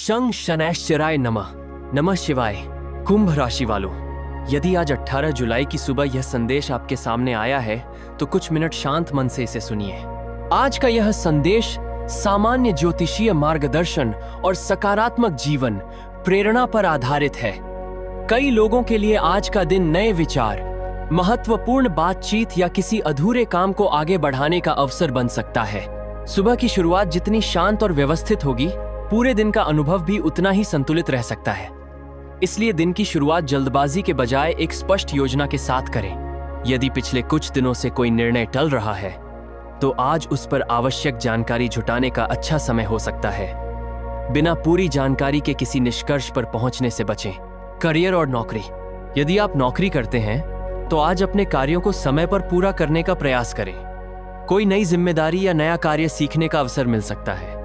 शं शनैश्चराय नमः। नमः शिवाय। कुंभ राशि वालों, यदि आज 18 जुलाई की सुबह यह संदेश आपके सामने आया है तो कुछ मिनट शांत मन से इसे सुनिए। आज का यह संदेश सामान्य ज्योतिषीय मार्गदर्शन और सकारात्मक जीवन प्रेरणा पर आधारित है। कई लोगों के लिए आज का दिन नए विचार, महत्वपूर्ण बातचीत या किसी अधूरे काम को आगे बढ़ाने का अवसर बन सकता है। सुबह की शुरुआत जितनी शांत और व्यवस्थित होगी, पूरे दिन का अनुभव भी उतना ही संतुलित रह सकता है। इसलिए दिन की शुरुआत जल्दबाजी के बजाय एक स्पष्ट योजना के साथ करें। यदि पिछले कुछ दिनों से कोई निर्णय टल रहा है, तो आज उस पर आवश्यक जानकारी जुटाने का अच्छा समय हो सकता है। बिना पूरी जानकारी के किसी निष्कर्ष पर पहुंचने से बचें। करियर और नौकरी, यदि आप नौकरी करते हैं तो आज अपने कार्यों को समय पर पूरा करने का प्रयास करें। कोई नई जिम्मेदारी या नया कार्य सीखने का अवसर मिल सकता है।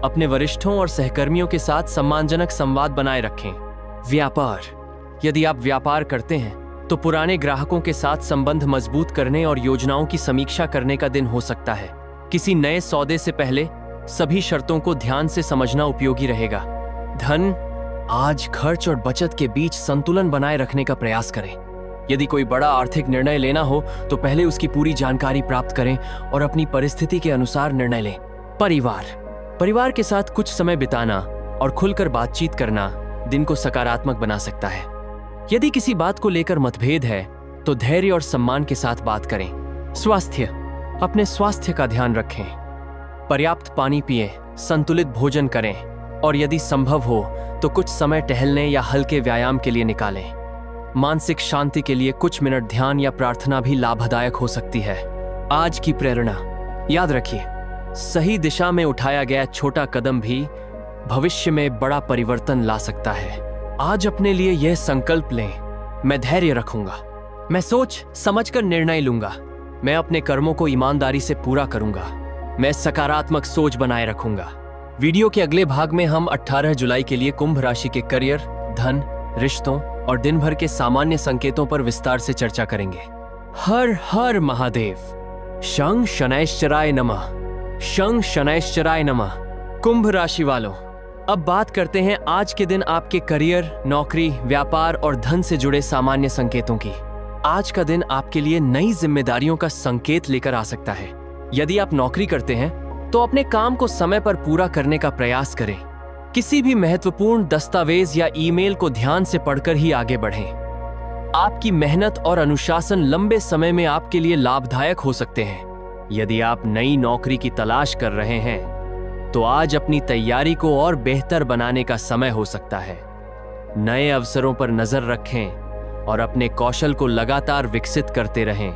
अपने वरिष्ठों और सहकर्मियों के साथ सम्मानजनक संवाद बनाए रखें। व्यापार, यदि आप व्यापार करते हैं तो पुराने ग्राहकों के साथ संबंध मजबूत करने और योजनाओं की समीक्षा करने का दिन हो सकता है। किसी नए सौदे से पहले सभी शर्तों को ध्यान से समझना उपयोगी रहेगा। धन, आज खर्च और बचत के बीच संतुलन बनाए रखने का प्रयास करें। यदि कोई बड़ा आर्थिक निर्णय लेना हो तो पहले उसकी पूरी जानकारी प्राप्त करें और अपनी परिस्थिति के अनुसार निर्णय लें। परिवार के साथ कुछ समय बिताना और खुलकर बातचीत करना दिन को सकारात्मक बना सकता है। यदि किसी बात को लेकर मतभेद है तो धैर्य और सम्मान के साथ बात करें। स्वास्थ्य, अपने स्वास्थ्य का ध्यान रखें। पर्याप्त पानी पिएं, संतुलित भोजन करें और यदि संभव हो तो कुछ समय टहलने या हल्के व्यायाम के लिए निकालें। मानसिक शांति के लिए कुछ मिनट ध्यान या प्रार्थना भी लाभदायक हो सकती है। आज की प्रेरणा, याद रखिए, सही दिशा में उठाया गया छोटा कदम भी भविष्य में बड़ा परिवर्तन ला सकता है। आज अपने लिए यह संकल्प लें, मैं धैर्य रखूंगा, मैं सोच समझकर निर्णय लूंगा, मैं अपने कर्मों को ईमानदारी से पूरा करूंगा, मैं सकारात्मक सोच बनाए रखूंगा। वीडियो के अगले भाग में हम 18 जुलाई के लिए कुंभ राशि के करियर, धन, रिश्तों और दिन भर के सामान्य संकेतों पर विस्तार से चर्चा करेंगे। हर हर महादेव। शं शनैश्चराय नमः। शं शनैश्चराय नमः। कुंभ राशि वालों, अब बात करते हैं आज के दिन आपके करियर, नौकरी, व्यापार और धन से जुड़े सामान्य संकेतों की। आज का दिन आपके लिए नई जिम्मेदारियों का संकेत लेकर आ सकता है। यदि आप नौकरी करते हैं तो अपने काम को समय पर पूरा करने का प्रयास करें। किसी भी महत्वपूर्ण दस्तावेज या ईमेल को ध्यान से पढ़कर ही आगे बढ़ें। आपकी मेहनत और अनुशासन लंबे समय में आपके लिए लाभदायक हो सकते हैं। यदि आप नई नौकरी की तलाश कर रहे हैं तो आज अपनी तैयारी को और बेहतर बनाने का समय हो सकता है। नए अवसरों पर नजर रखें और अपने कौशल को लगातार विकसित करते रहें।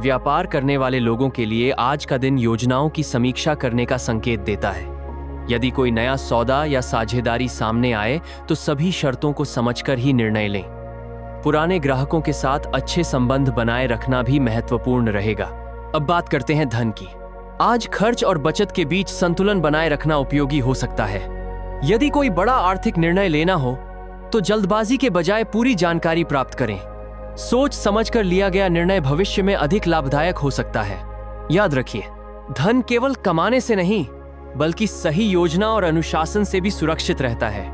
व्यापार करने वाले लोगों के लिए आज का दिन योजनाओं की समीक्षा करने का संकेत देता है। यदि कोई नया सौदा या साझेदारी सामने आए तो सभी शर्तों को समझकर ही निर्णय लें। पुराने ग्राहकों के साथ अच्छे संबंध बनाए रखना भी महत्वपूर्ण रहेगा। अब बात करते हैं धन की। आज खर्च और बचत के बीच संतुलन बनाए रखना उपयोगी हो सकता है। यदि कोई बड़ा आर्थिक निर्णय लेना हो तो जल्दबाजी के बजाय पूरी जानकारी प्राप्त करें। सोच समझकर लिया गया निर्णय भविष्य में अधिक लाभदायक हो सकता है। याद रखिए, धन केवल कमाने से नहीं बल्कि सही योजना और अनुशासन से भी सुरक्षित रहता है।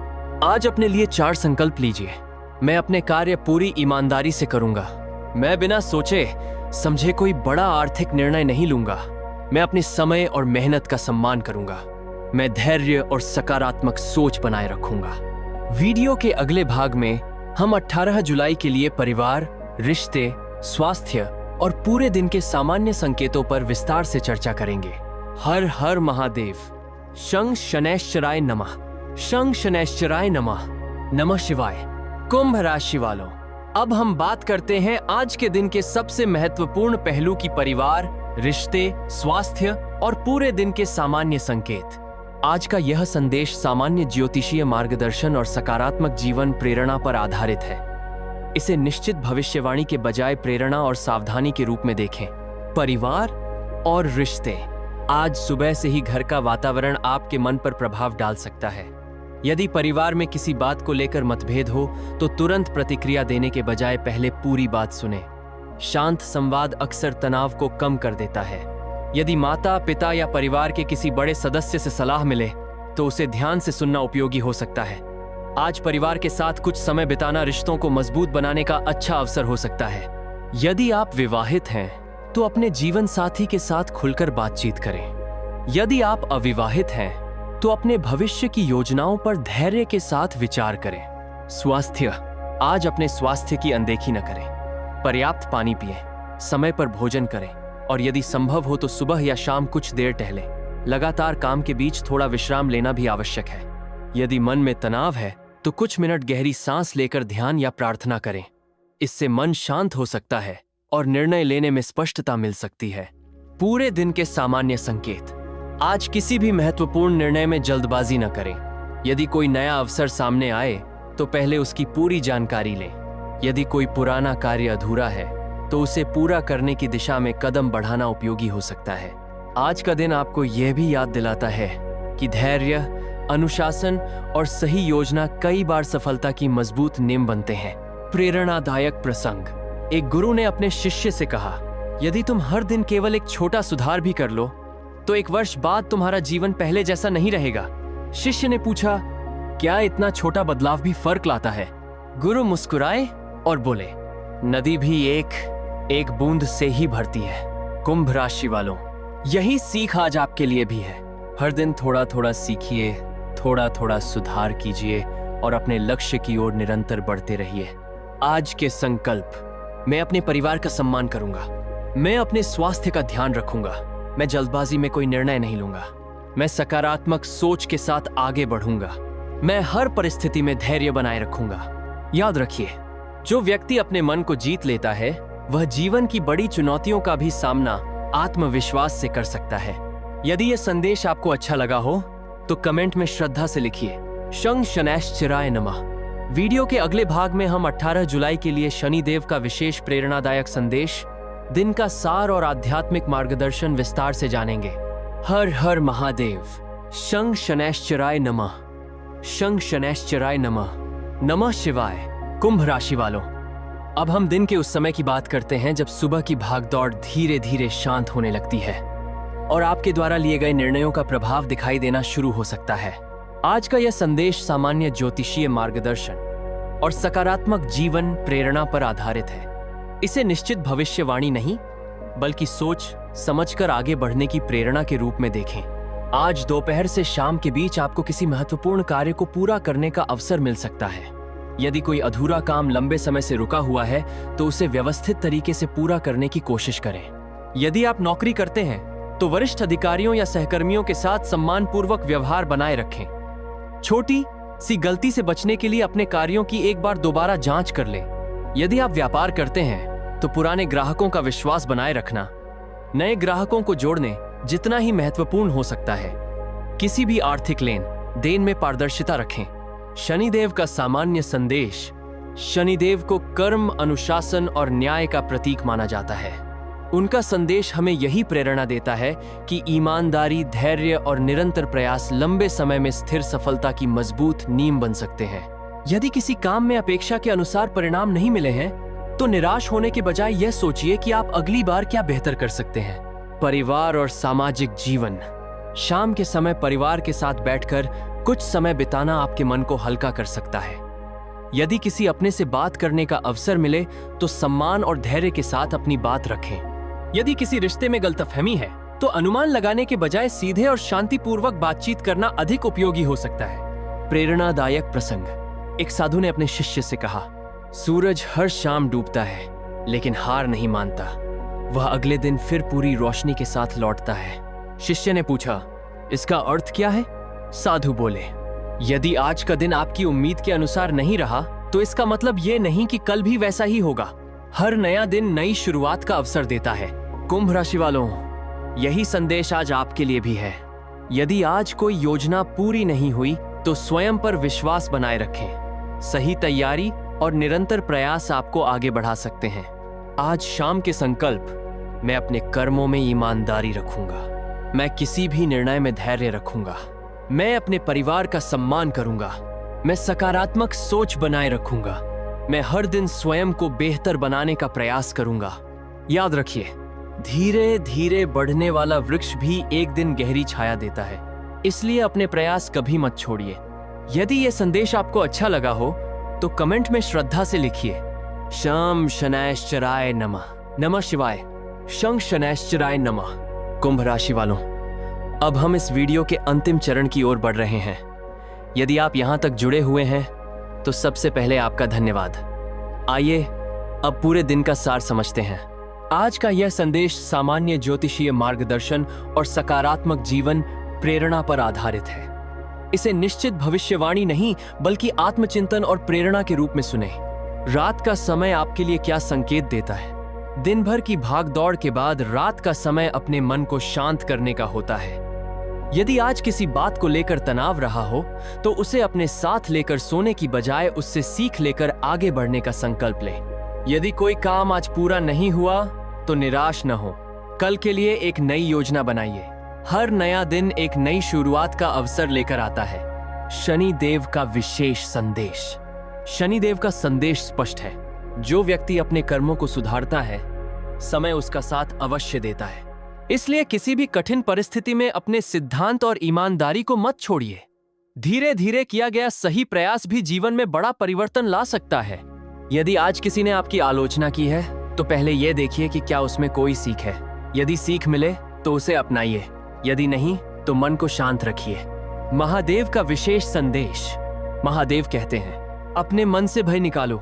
आज अपने लिए 4 संकल्प लीजिए। मैं अपने कार्य पूरी ईमानदारी से करूंगा। मैं बिना सोचे समझे कोई बड़ा आर्थिक निर्णय नहीं लूंगा। मैं अपने समय और मेहनत का सम्मान करूंगा। मैं धैर्य और सकारात्मक सोच बनाए रखूंगा। वीडियो के अगले भाग में हम 18 जुलाई के लिए परिवार, रिश्ते, स्वास्थ्य और पूरे दिन के सामान्य संकेतों पर विस्तार से चर्चा करेंगे। हर हर महादेव। शं शनैश्चराय नमः। शं शनैश्चराय नमः। नमः शिवाय। कुंभ राशि वालों, अब हम बात करते हैं आज के दिन के सबसे महत्वपूर्ण पहलू की परिवार, रिश्ते, स्वास्थ्य और पूरे दिन के सामान्य संकेत। आज का यह संदेश सामान्य ज्योतिषीय मार्गदर्शन और सकारात्मक जीवन प्रेरणा पर आधारित है। इसे निश्चित भविष्यवाणी के बजाय प्रेरणा और सावधानी के रूप में देखें। परिवार और रिश्ते, आज सुबह से ही घर का वातावरण आपके मन पर प्रभाव डाल सकता है। यदि परिवार में किसी बात को लेकर मतभेद हो तो तुरंत प्रतिक्रिया देने के बजाय पहले पूरी बात सुनें। शांत संवाद अक्सर तनाव को कम कर देता है। यदि माता, पिता या परिवार के किसी बड़े सदस्य से सलाह मिले तो उसे ध्यान से सुनना उपयोगी हो सकता है। आज परिवार के साथ कुछ समय बिताना रिश्तों को मजबूत बनाने का अच्छा अवसर हो सकता है। यदि आप विवाहित हैं तो अपने जीवन साथी के साथ खुलकर बातचीत करें। यदि आप अविवाहित हैं तो अपने भविष्य की योजनाओं पर धैर्य के साथ विचार करें। स्वास्थ्य, आज अपने स्वास्थ्य की अनदेखी न करें। पर्याप्त पानी पिएं, समय पर भोजन करें और यदि संभव हो तो सुबह या शाम कुछ देर टहलें। लगातार काम के बीच थोड़ा विश्राम लेना भी आवश्यक है। यदि मन में तनाव है तो कुछ मिनट गहरी सांस लेकर ध्यान या प्रार्थना करें। इससे मन शांत हो सकता है और निर्णय लेने में स्पष्टता मिल सकती है। पूरे दिन के सामान्य संकेत, आज किसी भी महत्वपूर्ण निर्णय में जल्दबाजी न करें। यदि कोई नया अवसर सामने आए तो पहले उसकी पूरी जानकारी लें। यदि कोई पुराना कार्य अधूरा है तो उसे पूरा करने की दिशा में कदम बढ़ाना उपयोगी हो सकता है। आज का दिन आपको यह भी याद दिलाता है कि धैर्य, अनुशासन और सही योजना कई बार सफलता की मजबूत नींव बनते हैं। प्रेरणादायक प्रसंग, एक गुरु ने अपने शिष्य से कहा, यदि तुम हर दिन केवल एक छोटा सुधार भी कर लो तो 1 वर्ष बाद तुम्हारा जीवन पहले जैसा नहीं रहेगा। शिष्य ने पूछा, क्या इतना छोटा बदलाव भी फर्क लाता है? गुरु मुस्कुराए और बोले, नदी भी एक बूंद से ही भरती है। कुंभ राशि वालों, यही सीख आज आपके लिए भी है। हर दिन थोड़ा थोड़ा सीखिए, थोड़ा थोड़ा सुधार कीजिए और अपने लक्ष्य की ओर निरंतर बढ़ते रहिए। आज के संकल्प, मैं अपने परिवार का सम्मान करूंगा। मैं अपने स्वास्थ्य का ध्यान रखूंगा। मैं जल्दबाजी में कोई निर्णय नहीं लूंगा। मैं सकारात्मक सोच के साथ आगे बढ़ूंगा। मैं हर परिस्थिति में धैर्य बनाए रखूंगा। याद रखिए, जो व्यक्ति अपने मन को जीत लेता है वह जीवन की बड़ी चुनौतियों का भी सामना आत्मविश्वास से कर सकता है। यदि यह संदेश आपको अच्छा लगा हो तो कमेंट में श्रद्धा से लिखिए, शं शनैश्चराय नमः। वीडियो के अगले भाग में हम 18 जुलाई के लिए शनिदेव का विशेष प्रेरणादायक संदेश, दिन का सार और आध्यात्मिक मार्गदर्शन विस्तार से जानेंगे। हर हर महादेव। शं शनैश्चराय नमः। शं शनैश्चराय नमः। नमः शिवाय। कुंभ राशि वालों, अब हम दिन के उस समय की बात करते हैं जब सुबह की भागदौड़ धीरे धीरे शांत होने लगती है और आपके द्वारा लिए गए निर्णयों का प्रभाव दिखाई देना शुरू हो सकता है। आज का यह संदेश सामान्य ज्योतिषीय मार्गदर्शन और सकारात्मक जीवन प्रेरणा पर आधारित है। इसे निश्चित भविष्यवाणी नहीं बल्कि सोच समझकर आगे बढ़ने की प्रेरणा के रूप में देखें। आज दोपहर से शाम के बीच आपको किसी महत्वपूर्ण कार्य को पूरा करने का अवसर मिल सकता है। यदि कोई अधूरा काम लंबे समय से रुका हुआ है तो उसे व्यवस्थित तरीके से पूरा करने की कोशिश करें। यदि आप नौकरी करते हैं तो वरिष्ठ अधिकारियों या सहकर्मियों के साथ सम्मानपूर्वक व्यवहार बनाए रखें। छोटी सी गलती से बचने के लिए अपने कार्यों की एक बार दोबारा जांच कर लें। यदि आप व्यापार करते हैं तो पुराने ग्राहकों का विश्वास बनाए रखना नए ग्राहकों को जोड़ने जितना ही महत्वपूर्ण हो सकता है। किसी भी आर्थिक लेन देन में पारदर्शिता रखें। शनिदेव का सामान्य संदेश, शनिदेव को कर्म, अनुशासन और न्याय का प्रतीक माना जाता है। उनका संदेश हमें यही प्रेरणा देता है कि ईमानदारी, धैर्य और निरंतर प्रयास लंबे समय में स्थिर सफलता की मजबूत नींव बन सकते हैं। यदि किसी काम में अपेक्षा के अनुसार परिणाम नहीं मिले हैं तो निराश होने के बजाय यह सोचिए कि आप अगली बार क्या बेहतर कर सकते हैं। परिवार और सामाजिक जीवन, शाम के समय परिवार के साथ बैठकर कुछ समय बिताना आपके मन को हल्का कर सकता है। यदि किसी अपने से बात करने का अवसर मिले तो सम्मान और धैर्य के साथ अपनी बात रखें। यदि किसी रिश्ते में गलतफहमी है तो अनुमान लगाने के बजाय सीधे और शांतिपूर्वक बातचीत करना अधिक उपयोगी हो सकता है। प्रेरणादायक प्रसंग, एक साधु ने अपने शिष्य से कहा, सूरज हर शाम डूबता है लेकिन हार नहीं मानता। वह अगले दिन फिर पूरी रोशनी के साथ लौटता है। शिष्य ने पूछा, इसका अर्थ क्या है? साधु बोले, यदि आज का दिन आपकी उम्मीद के अनुसार नहीं रहा तो इसका मतलब ये नहीं कि कल भी वैसा ही होगा। हर नया दिन नई शुरुआत का अवसर देता है। कुंभ राशि वालों, यही संदेश आज आपके लिए भी है। यदि आज कोई योजना पूरी नहीं हुई तो स्वयं पर विश्वास बनाए रखें। सही तैयारी और निरंतर प्रयास आपको आगे बढ़ा सकते हैं। आज शाम के संकल्प, मैं अपने कर्मों में ईमानदारी रखूंगा। मैं किसी भी निर्णय में धैर्य रखूंगा। मैं अपने परिवार का सम्मान करूंगा। मैं सकारात्मक सोच बनाए रखूंगा। मैं हर दिन स्वयं को बेहतर बनाने का प्रयास करूंगा। याद रखिए, धीरे धीरे बढ़ने वाला वृक्ष भी एक दिन गहरी छाया देता है। इसलिए अपने प्रयास कभी मत छोड़िए। यदि यह संदेश आपको अच्छा लगा हो तो कमेंट में श्रद्धा से लिखिए शं शनैश्चराय नमः। नमः शिवाय। शं शनैश्चराय नमः। कुंभ राशि वालों, अब हम इस वीडियो के अंतिम चरण की ओर बढ़ रहे हैं। यदि आप यहां तक जुड़े हुए हैं तो सबसे पहले आपका धन्यवाद। आइए अब पूरे दिन का सार समझते हैं। आज का यह संदेश सामान्य ज्योतिषीय मार्गदर्शन और सकारात्मक जीवन प्रेरणा पर आधारित है। इसे निश्चित भविष्यवाणी नहीं बल्कि आत्मचिंतन और प्रेरणा के रूप में सुने। रात का समय आपके लिए क्या संकेत देता है? दिन भर की भागदौड़ के बाद रात का समय अपने मन को शांत करने का होता है। यदि आज किसी बात को लेकर तनाव रहा हो तो उसे अपने साथ लेकर सोने की बजाय उससे सीख लेकर आगे बढ़ने का संकल्प ले। यदि कोई काम आज पूरा नहीं हुआ तो निराश न हो। कल के लिए एक नई योजना बनाइए। हर नया दिन एक नई शुरुआत का अवसर लेकर आता है। शनि देव का विशेष संदेश। शनि देव का संदेश स्पष्ट है। जो व्यक्ति अपने कर्मों को सुधारता है, समय उसका साथ अवश्य देता है। इसलिए किसी भी कठिन परिस्थिति में अपने सिद्धांत और ईमानदारी को मत छोड़िए। धीरे धीरे किया गया सही प्रयास भी जीवन में बड़ा परिवर्तन ला सकता है। यदि आज किसी ने आपकी आलोचना की है तो पहले यह देखिए कि क्या उसमें कोई सीख है। यदि सीख मिले तो उसे अपनाइए, यदि नहीं तो मन को शांत रखिए। महादेव का विशेष संदेश। महादेव कहते हैं, अपने मन से भय निकालो,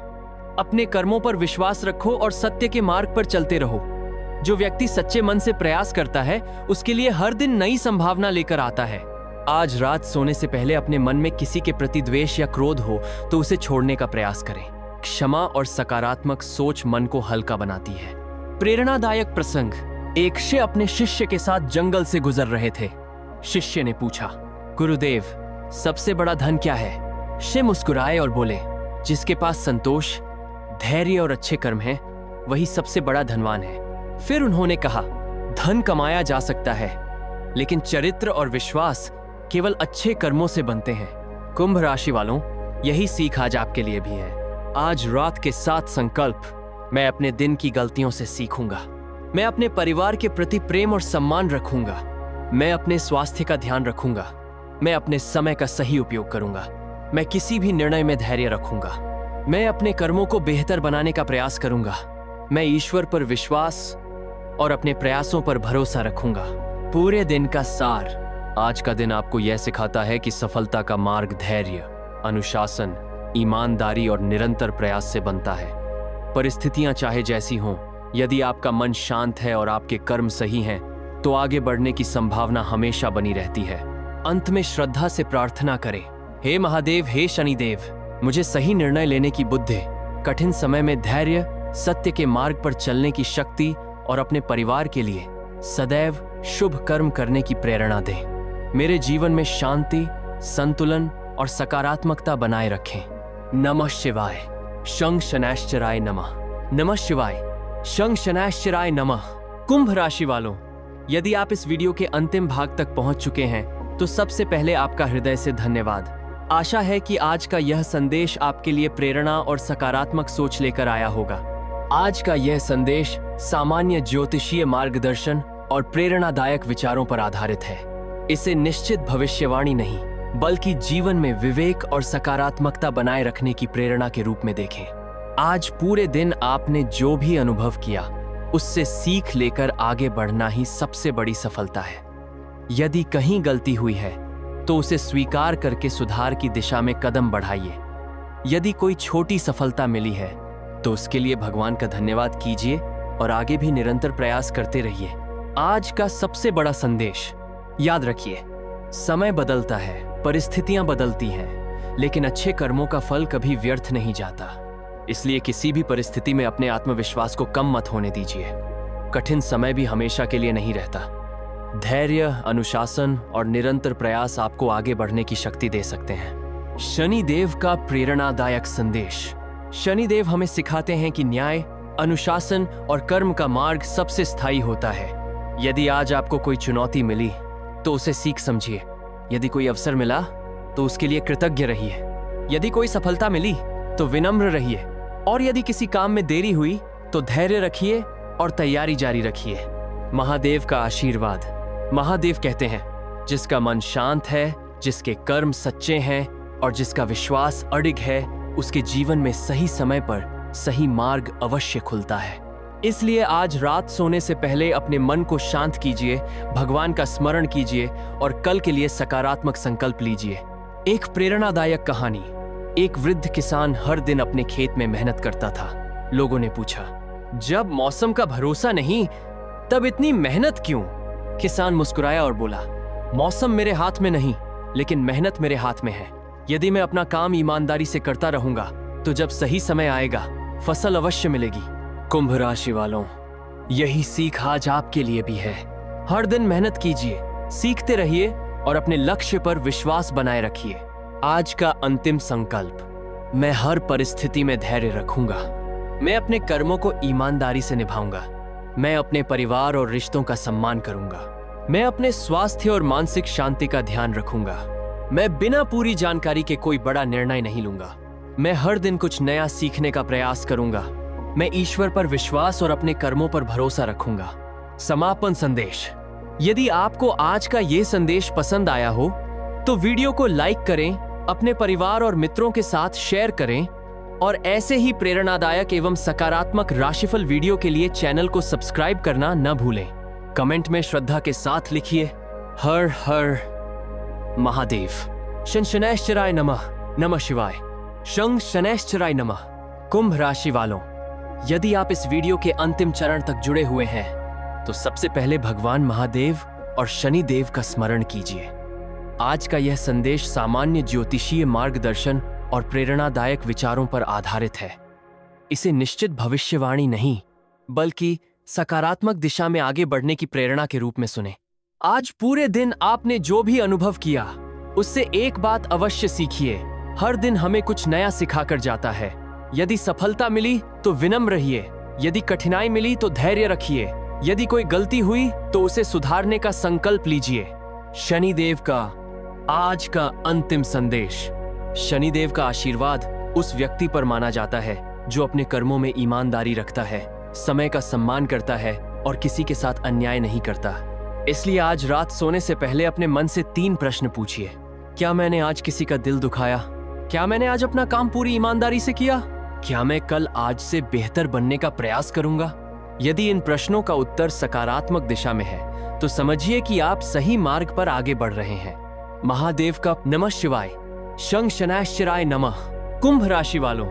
अपने कर्मों पर विश्वास रखो और सत्य के मार्ग पर चलते रहो। जो व्यक्ति सच्चे मन से प्रयास करता है उसके लिए हर दिन नई संभावना लेकर आता है। आज रात सोने से पहले अपने मन में किसी के प्रति द्वेष या क्रोध हो तो उसे छोड़ने का प्रयास करें। क्षमा और सकारात्मक सोच मन को हल्का बनाती है। प्रेरणादायक प्रसंग। एक शिष्य अपने शिष्य के साथ जंगल से गुजर रहे थे। शिष्य ने पूछा, गुरुदेव, सबसे बड़ा धन क्या है? शिष्य मुस्कुराए और बोले, जिसके पास संतोष, धैर्य और अच्छे कर्म हैं, वही सबसे बड़ा धनवान है। फिर उन्होंने कहा, धन कमाया जा सकता है, लेकिन चरित्र और विश्वास केवल अच्छे कर्मों से बनते हैं। कुंभ राशि वालों, यही सीख आज आपके लिए भी है। आज रात के 7 संकल्प। मैं अपने दिन की गलतियों से सीखूंगा। मैं अपने परिवार के प्रति प्रेम और सम्मान रखूंगा। मैं अपने स्वास्थ्य का ध्यान रखूंगा। मैं अपने समय का सही उपयोग करूंगा। मैं किसी भी निर्णय में धैर्य रखूंगा। मैं अपने कर्मों को बेहतर बनाने का प्रयास करूंगा। मैं ईश्वर पर विश्वास और अपने प्रयासों पर भरोसा रखूंगा। पूरे दिन का सार। आज का दिन आपको यह सिखाता है कि सफलता का मार्ग धैर्य, अनुशासन, ईमानदारी और निरंतर प्रयास से बनता है। परिस्थितियां चाहे जैसी हों, यदि आपका मन शांत है और आपके कर्म सही हैं, तो आगे बढ़ने की संभावना हमेशा बनी रहती है। अंत में श्रद्धा से प्रार्थना करें, हे महादेव, हे शनिदेव, मुझे सही निर्णय लेने की बुद्धि, कठिन समय में धैर्य, सत्य के मार्ग पर चलने की शक्ति और अपने परिवार के लिए सदैव शुभ कर्म करने की प्रेरणा दें। मेरे जीवन में शांति, संतुलन और सकारात्मकता बनाए रखें। नमः शिवाय। शं शनैश्चराय नमः। नमः शिवाय। शं शनैश्चराय नमः। कुंभ राशि वालों, यदि आप इस वीडियो के अंतिम भाग तक पहुंच चुके हैं तो सबसे पहले आपका हृदय से धन्यवाद। आशा है कि आज का यह संदेश आपके लिए प्रेरणा और सकारात्मक सोच लेकर आया होगा। आज का यह संदेश सामान्य ज्योतिषीय मार्गदर्शन और प्रेरणादायक विचारों पर आधारित है। इसे निश्चित भविष्यवाणी नहीं बल्कि जीवन में विवेक और सकारात्मकता बनाए रखने की प्रेरणा के रूप में देखें। आज पूरे दिन आपने जो भी अनुभव किया उससे सीख लेकर आगे बढ़ना ही सबसे बड़ी सफलता है। यदि कहीं गलती हुई है तो उसे स्वीकार करके सुधार की दिशा में कदम बढ़ाइए। यदि कोई छोटी सफलता मिली है तो उसके लिए भगवान का धन्यवाद कीजिए और आगे भी निरंतर प्रयास करते रहिए। आज का सबसे बड़ा संदेश याद रखिए, समय बदलता है, परिस्थितियां बदलती हैं, लेकिन अच्छे कर्मों का फल कभी व्यर्थ नहीं जाता। इसलिए किसी भी परिस्थिति में अपने आत्मविश्वास को कम मत होने दीजिए। कठिन समय भी हमेशा के लिए नहीं रहता। धैर्य, अनुशासन और निरंतर प्रयास आपको आगे बढ़ने की शक्ति दे सकते हैं। शनिदेव का प्रेरणादायक संदेश। शनिदेव हमें सिखाते हैं कि न्याय, अनुशासन और कर्म का मार्ग सबसे स्थायी होता है। यदि आज आपको कोई चुनौती मिली तो उसे सीख समझिए। यदि कोई अवसर मिला तो उसके लिए कृतज्ञ रहिए। यदि कोई सफलता मिली तो विनम्र रहिए, और यदि किसी काम में देरी हुई तो धैर्य रखिए और तैयारी जारी रखिए। महादेव का आशीर्वाद। महादेव कहते हैं, जिसका मन शांत है, जिसके कर्म सच्चे हैं और जिसका विश्वास अडिग है, उसके जीवन में सही समय पर सही मार्ग अवश्य खुलता है। इसलिए आज रात सोने से पहले अपने मन को शांत कीजिए, भगवान का स्मरण कीजिए और कल के लिए सकारात्मक संकल्प लीजिए। एक प्रेरणादायक कहानी। एक वृद्ध किसान हर दिन अपने खेत में मेहनत करता था। लोगों ने पूछा, जब मौसम का भरोसा नहीं, तब इतनी मेहनत क्यों? किसान मुस्कुराया और बोला, मौसम मेरे हाथ में नहीं, लेकिन मेहनत मेरे हाथ में है। यदि मैं अपना काम ईमानदारी से करता रहूंगा, तो जब सही समय आएगा, फसल अवश्य मिलेगी। कुंभ राशि वालों, यही सीख आज आपके लिए भी है। हर दिन मेहनत कीजिए, सीखते रहिए और अपने लक्ष्य पर विश्वास बनाए रखिए। आज का अंतिम संकल्प, मैं हर परिस्थिति में धैर्य रखूंगा। मैं अपने कर्मों को ईमानदारी से निभाऊंगा। मैं अपने परिवार और रिश्तों का सम्मान करूंगा। मैं अपने स्वास्थ्य और मानसिक शांति का ध्यान रखूंगा। मैं बिना पूरी जानकारी के कोई बड़ा निर्णय नहीं लूंगा। मैं हर दिन कुछ नया सीखने का प्रयास करूंगा। मैं ईश्वर पर विश्वास और अपने कर्मों पर भरोसा रखूंगा। समापन संदेश। यदि आपको आज का ये संदेश पसंद आया हो तो वीडियो को लाइक करें, अपने परिवार और मित्रों के साथ शेयर करें और ऐसे ही प्रेरणादायक एवं सकारात्मक राशिफल वीडियो के लिए चैनल को सब्सक्राइब करना न भूलें। कमेंट में श्रद्धा के साथ लिखिए, हर हर महादेव। शनैश्चराय नमः। नमः शिवाय। शनैश्चराय नमः। कुंभ राशि वालों, यदि आप इस वीडियो के अंतिम चरण तक जुड़े हुए हैं तो सबसे पहले भगवान महादेव और शनि देव का स्मरण कीजिए। आज का यह संदेश सामान्य ज्योतिषीय मार्गदर्शन और प्रेरणादायक विचारों पर आधारित है। इसे निश्चित भविष्यवाणी नहीं, बल्कि सकारात्मक दिशा में आगे बढ़ने की प्रेरणा के रूप में सुने। आज पूरे दिन आपने जो भी अनुभव किया, उससे एक बात अवश्य सीखिए। हर दिन हमें कुछ नया सिखाकर जाता है। यदि सफलता मिली तो विनम्र रहिए, यदि कठिनाई मिली तो धैर्य रखिए, यदि कोई गलती हुई तो उसे सुधारने का संकल्प लीजिए। शनिदेव का आज का अंतिम संदेश। शनिदेव का आशीर्वाद उस व्यक्ति पर माना जाता है जो अपने कर्मों में ईमानदारी रखता है, समय का सम्मान करता है और किसी के साथ अन्याय नहीं करता। इसलिए आज रात सोने से पहले अपने मन से 3 प्रश्न पूछिए। क्या मैंने आज किसी का दिल दुखाया? क्या मैंने आज अपना काम पूरी ईमानदारी से किया? क्या मैं कल आज से बेहतर बनने का प्रयास करूंगा? यदि इन प्रश्नों का उत्तर सकारात्मक दिशा में है तो समझिए कि आप सही मार्ग पर आगे बढ़ रहे हैं। महादेव का नमः शिवाय। शनैश्चराय नमः। कुंभ राशि वालों,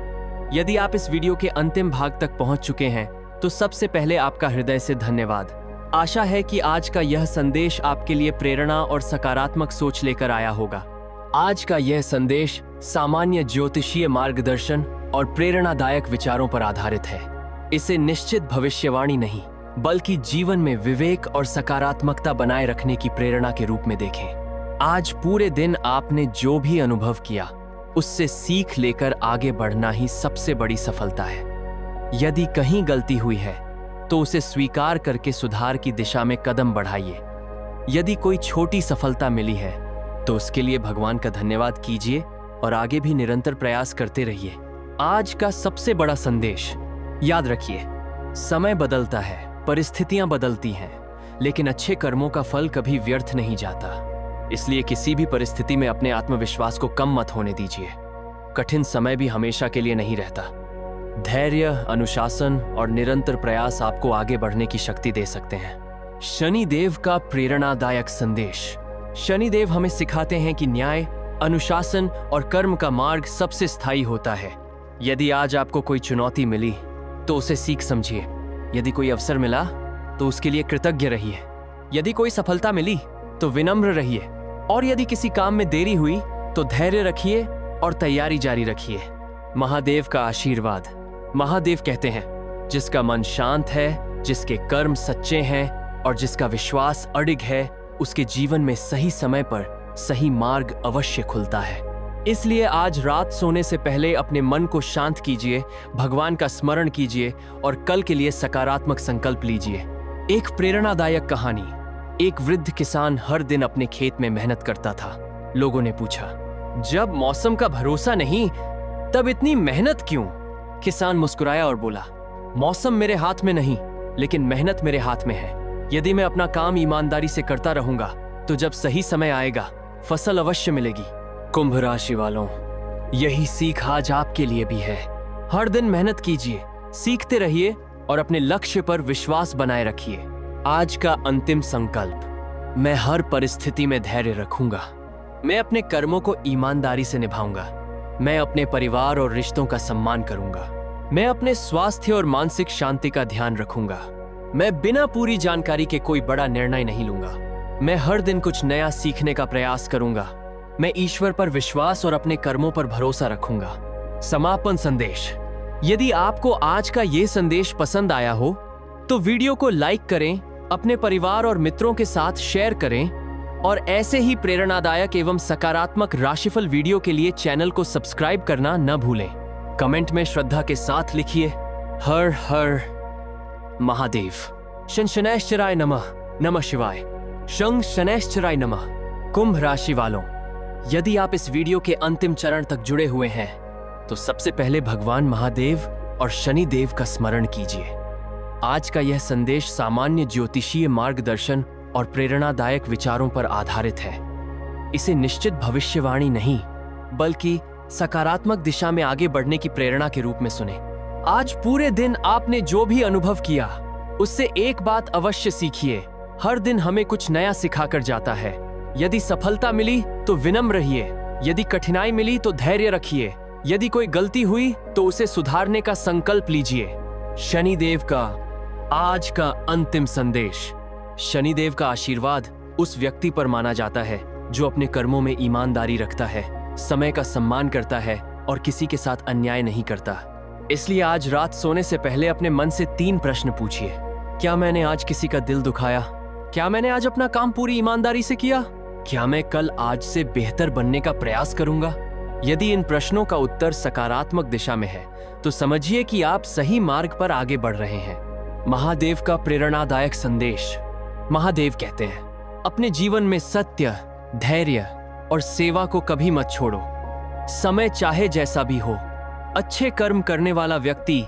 यदि आप इस वीडियो के अंतिम भाग तक पहुंच चुके हैं तो सबसे पहले आपका हृदय से धन्यवाद। आशा है कि आज का यह संदेश आपके लिए प्रेरणा और सकारात्मक सोच लेकर आया होगा। आज का यह संदेश सामान्य ज्योतिषीय मार्गदर्शन और प्रेरणादायक विचारों पर आधारित है। इसे निश्चित भविष्यवाणी नहीं, बल्कि जीवन में विवेक और सकारात्मकता बनाए रखने की प्रेरणा के रूप में देखें। आज पूरे दिन आपने जो भी अनुभव किया, उससे सीख लेकर आगे बढ़ना ही सबसे बड़ी सफलता है। यदि कहीं गलती हुई है तो उसे स्वीकार करके सुधार की दिशा में कदम बढ़ाइए। यदि कोई छोटी सफलता मिली है तो उसके लिए भगवान का धन्यवाद कीजिए और आगे भी निरंतर प्रयास करते रहिए। आज का सबसे बड़ा संदेश, याद रखिए, समय बदलता है, परिस्थितियां बदलती हैं, लेकिन अच्छे कर्मों का फल कभी व्यर्थ नहीं जाता। इसलिए किसी भी परिस्थिति में अपने आत्मविश्वास को कम मत होने दीजिए। कठिन समय भी हमेशा के लिए नहीं रहता। धैर्य, अनुशासन और निरंतर प्रयास आपको आगे बढ़ने की शक्ति दे सकते हैं। शनिदेव का प्रेरणादायक संदेश। शनिदेव हमें सिखाते हैं कि न्याय, अनुशासन और कर्म का मार्ग सबसे स्थायी होता है। यदि आज आपको कोई चुनौती मिली तो उसे सीख समझिए। यदि कोई अवसर मिला तो उसके लिए कृतज्ञ रहिए। यदि कोई सफलता मिली तो विनम्र रहिए और यदि किसी काम में देरी हुई तो धैर्य रखिए और तैयारी जारी रखिए। महादेव का आशीर्वाद। महादेव कहते हैं, जिसका मन शांत है, जिसके कर्म सच्चे हैं और जिसका विश्वास अडिग है, उसके जीवन में सही समय पर सही मार्ग अवश्य खुलता है। इसलिए आज रात सोने से पहले अपने मन को शांत कीजिए, भगवान का स्मरण कीजिए और कल के लिए सकारात्मक संकल्प लीजिए। एक प्रेरणादायक कहानी। एक वृद्ध किसान हर दिन अपने खेत में मेहनत करता था। लोगों ने पूछा, जब मौसम का भरोसा नहीं, तब इतनी मेहनत क्यों? किसान मुस्कुराया और बोला, मौसम मेरे हाथ में नहीं, लेकिन मेहनत मेरे हाथ में है। यदि मैं अपना काम ईमानदारी से करता रहूंगा तो जब सही समय आएगा फसल अवश्य मिलेगी। कुंभ राशि वालों, यही सीख आज आपके लिए भी है। हर दिन मेहनत कीजिए, सीखते रहिए और अपने लक्ष्य पर विश्वास बनाए रखिए। आज का अंतिम संकल्प, मैं हर परिस्थिति में धैर्य रखूंगा। मैं अपने कर्मों को ईमानदारी से निभाऊंगा। मैं अपने परिवार और रिश्तों का सम्मान करूंगा। मैं अपने स्वास्थ्य और मानसिक शांति का ध्यान रखूंगा। मैं बिना पूरी जानकारी के कोई बड़ा निर्णय नहीं लूंगा। मैं हर दिन कुछ नया सीखने का प्रयास करूंगा। मैं ईश्वर पर विश्वास और अपने कर्मों पर भरोसा रखूंगा। समापन संदेश, यदि आपको आज का ये संदेश पसंद आया हो तो वीडियो को लाइक करें, अपने परिवार और मित्रों के साथ शेयर करें और ऐसे ही प्रेरणादायक एवं सकारात्मक राशिफल वीडियो के लिए चैनल को सब्सक्राइब करना न भूलें। कमेंट में श्रद्धा के साथ लिखिए हर हर महादेव। शं शनैश्चराय नमः। नमः शिवाय। शं शनैश्चराय नमः। कुंभ राशि वालों, यदि आप इस वीडियो के अंतिम चरण तक जुड़े हुए हैं तो सबसे पहले भगवान महादेव और शनि देव का स्मरण कीजिए। आज का यह संदेश सामान्य ज्योतिषीय मार्गदर्शन और प्रेरणादायक विचारों पर आधारित है। इसे निश्चित भविष्यवाणी नहीं बल्कि सकारात्मक दिशा में आगे बढ़ने की प्रेरणा के रूप में सुने। आज पूरे दिन आपने जो भी अनुभव किया उससे एक बात अवश्य सीखिए। हर दिन हमें कुछ नया सिखाकर जाता है। यदि सफलता मिली तो विनम्र रहिए, यदि कठिनाई मिली तो धैर्य रखिए, यदि कोई गलती हुई तो उसे सुधारने का संकल्प लीजिए। शनिदेव का आज का अंतिम संदेश, शनिदेव का आशीर्वाद उस व्यक्ति पर माना जाता है जो अपने कर्मों में ईमानदारी रखता है, समय का सम्मान करता है और किसी के साथ अन्याय नहीं करता। इसलिए आज रात सोने से पहले अपने मन से 3 प्रश्न पूछिए। क्या मैंने आज किसी का दिल दुखाया? क्या मैंने आज अपना काम पूरी ईमानदारी से किया? क्या मैं कल आज से बेहतर बनने का प्रयास करूंगा? यदि इन प्रश्नों का उत्तर सकारात्मक दिशा में है तो समझिए कि आप सही मार्ग पर आगे बढ़ रहे हैं। महादेव का प्रेरणादायक संदेश। महादेव कहते हैं, अपने जीवन में सत्य, धैर्य और सेवा को कभी मत छोड़ो। समय चाहे जैसा भी हो, अच्छे कर्म करने वाला व्यक्ति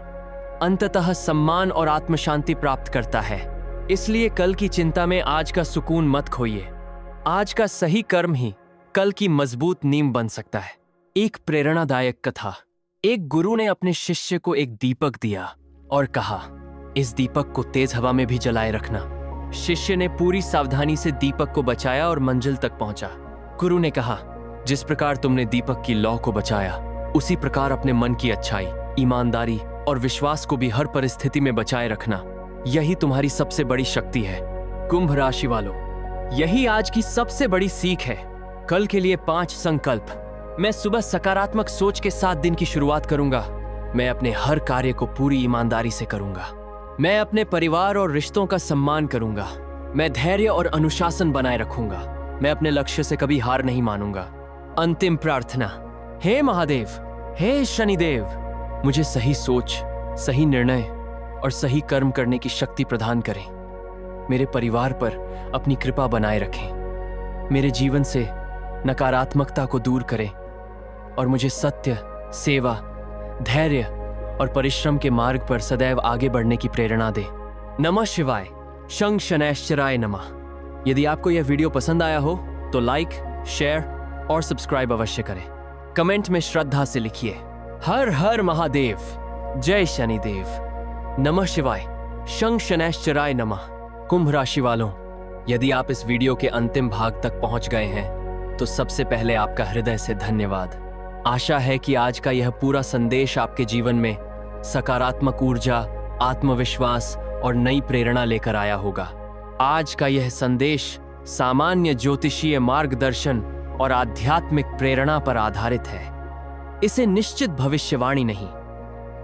अंततः सम्मान और आत्मशांति प्राप्त करता है। इसलिए कल की चिंता में आज का सुकून मत खोइए। आज का सही कर्म ही कल की मजबूत नींव बन सकता है। एक प्रेरणादायक कथा। एक गुरु ने अपने शिष्य को एक दीपक दिया और कहा, इस दीपक को तेज हवा में भी जलाए रखना। शिष्य ने पूरी सावधानी से दीपक को बचाया और मंजिल तक पहुंचा। गुरु ने कहा, जिस प्रकार तुमने दीपक की लौ को बचाया, उसी प्रकार अपने मन की अच्छाई, ईमानदारी और विश्वास को भी हर परिस्थिति में बचाए रखना। यही तुम्हारी सबसे बड़ी शक्ति है। कुंभ राशि वालों, यही आज की सबसे बड़ी सीख है। कल के लिए 5 संकल्प। मैं सुबह सकारात्मक सोच के साथ दिन की शुरुआत करूंगा। मैं अपने हर कार्य को पूरी ईमानदारी से करूंगा। मैं अपने परिवार और रिश्तों का सम्मान करूंगा। मैं धैर्य और अनुशासन बनाए रखूंगा। मैं अपने लक्ष्य से कभी हार नहीं मानूंगा। अंतिम प्रार्थना, हे महादेव, हे शनिदेव, मुझे सही सोच, सही निर्णय और सही कर्म करने की शक्ति प्रदान करें। मेरे परिवार पर अपनी कृपा बनाए रखें। मेरे जीवन से नकारात्मकता को दूर करें और मुझे सत्य, सेवा, धैर्य और परिश्रम के मार्ग पर सदैव आगे बढ़ने की प्रेरणा दे। नमः शिवाय। शं शनैश्चराय नमः। यदि आपको यह वीडियो पसंद आया हो तो लाइक, शेयर और सब्सक्राइब अवश्य करें। कमेंट में श्रद्धा से लिखिए हर हर महादेव, जय शनिदेव। नमः शिवाय। शं शनैश्चराय नमः। कुंभ राशि वालों, यदि आप इस वीडियो के अंतिम भाग तक पहुंच गए हैं तो सबसे पहले आपका हृदय से धन्यवाद। आशा है कि आज का यह पूरा संदेश आपके जीवन में सकारात्मक ऊर्जा, आत्मविश्वास और नई प्रेरणा लेकर आया होगा। आज का यह संदेश सामान्य ज्योतिषीय मार्गदर्शन और आध्यात्मिक प्रेरणा पर आधारित है। इसे निश्चित भविष्यवाणी नहीं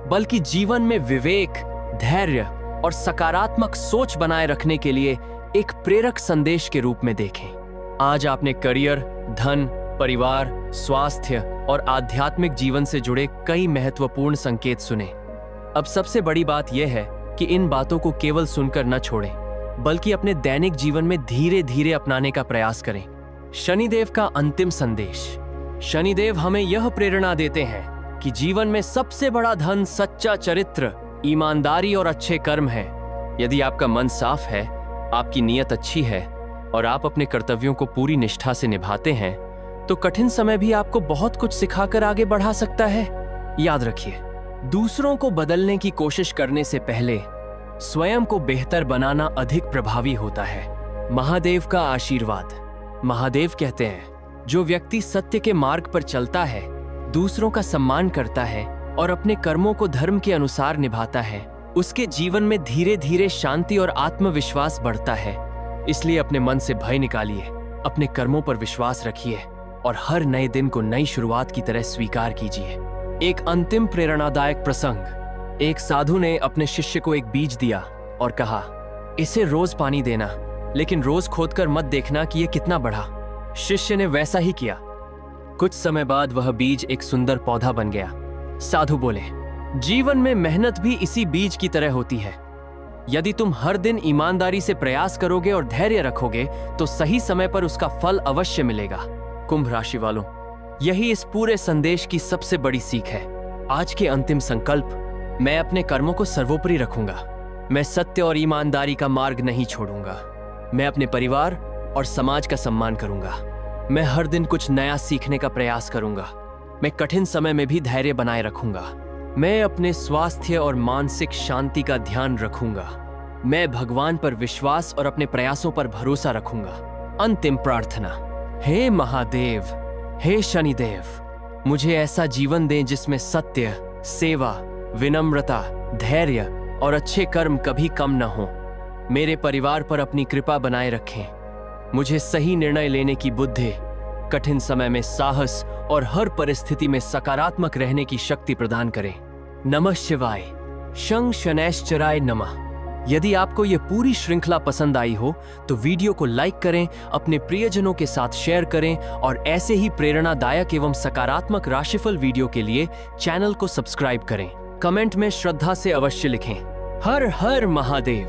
बल्कि जीवन में विवेक, धैर्य और सकारात्मक सोच बनाए रखने के लिए एक प्रेरक संदेश के रूप में देखें। आज आपने करियर, धन, परिवार, स्वास्थ्य और आध्यात्मिक जीवन से जुड़े कई महत्वपूर्ण संकेत सुने। अब सबसे बड़ी बात यह है कि इन बातों को केवल सुनकर न छोड़ें, बल्कि अपने दैनिक जीवन में धीरे धीरे अपनाने का प्रयास करें। शनिदेव का अंतिम संदेश। शनिदेव हमें यह प्रेरणा देते हैं कि जीवन में सबसे बड़ा धन सच्चा चरित्र, ईमानदारी और अच्छे कर्म है। यदि आपका मन साफ है, आपकी नीयत अच्छी है और आप अपने कर्तव्यों को पूरी निष्ठा से निभाते हैं तो कठिन समय भी आपको बहुत कुछ सिखाकर आगे बढ़ा सकता है। याद रखिए, दूसरों को बदलने की कोशिश करने से पहले स्वयं को बेहतर बनाना अधिक प्रभावी होता है। महादेव का आशीर्वाद। महादेव कहते हैं, जो व्यक्ति सत्य के मार्ग पर चलता है, दूसरों का सम्मान करता है और अपने कर्मों को धर्म के अनुसार निभाता है, उसके जीवन में धीरे धीरे शांति और आत्मविश्वास बढ़ता है। इसलिए अपने मन से भय निकालिए, अपने कर्मों पर विश्वास रखिए और हर नए दिन को नई शुरुआत की तरह स्वीकार कीजिए। एक अंतिम प्रेरणादायक प्रसंग। एक साधु ने अपने शिष्य को एक बीज दिया और कहा, इसे रोज पानी देना, लेकिन रोज खोदकर मत देखना कि यह कितना बढ़ा। शिष्य ने वैसा ही किया। कुछ समय बाद वह बीज एक सुंदर पौधा बन गया। साधु बोले, जीवन में मेहनत भी इसी बीज की तरह होती है। यदि तुम हर दिन ईमानदारी से प्रयास करोगे और धैर्य रखोगे तो सही समय पर उसका फल अवश्य मिलेगा। कुंभ राशि वालों, यही इस पूरे संदेश की सबसे बड़ी सीख है। आज के अंतिम संकल्प, मैं अपने कर्मों को सर्वोपरि रखूंगा। मैं सत्य और ईमानदारी का मार्ग नहीं छोड़ूंगा। मैं अपने परिवार और समाज का सम्मान करूंगा। मैं हर दिन कुछ नया सीखने का प्रयास करूंगा। मैं कठिन समय में भी धैर्य बनाए रखूंगा। मैं अपने स्वास्थ्य और मानसिक शांति का ध्यान रखूंगा। मैं भगवान पर विश्वास और अपने प्रयासों पर भरोसा रखूंगा। अंतिम प्रार्थना। हे महादेव, हे शनिदेव, मुझे ऐसा जीवन दें जिसमें सत्य, सेवा, विनम्रता, धैर्य और अच्छे कर्म कभी कम न हो। मेरे परिवार पर अपनी कृपा बनाए रखें। मुझे सही निर्णय लेने की बुद्धि, कठिन समय में साहस और हर परिस्थिति में सकारात्मक रहने की शक्ति प्रदान करें। नमः शिवाय। शं शनैश्चराय नमः। यदि आपको यह पूरी श्रृंखला पसंद आई हो तो वीडियो को लाइक करें, अपने प्रियजनों के साथ शेयर करें और ऐसे ही प्रेरणादायक एवं सकारात्मक राशिफल वीडियो के लिए चैनल को सब्सक्राइब करें। कमेंट में श्रद्धा से अवश्य लिखें, हर हर महादेव,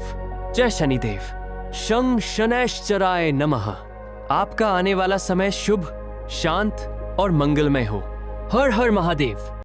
जय शनिदेव, शं शनैश्चराय नमः। आपका आने वाला समय शुभ, शांत और मंगलमय हो। हर हर महादेव।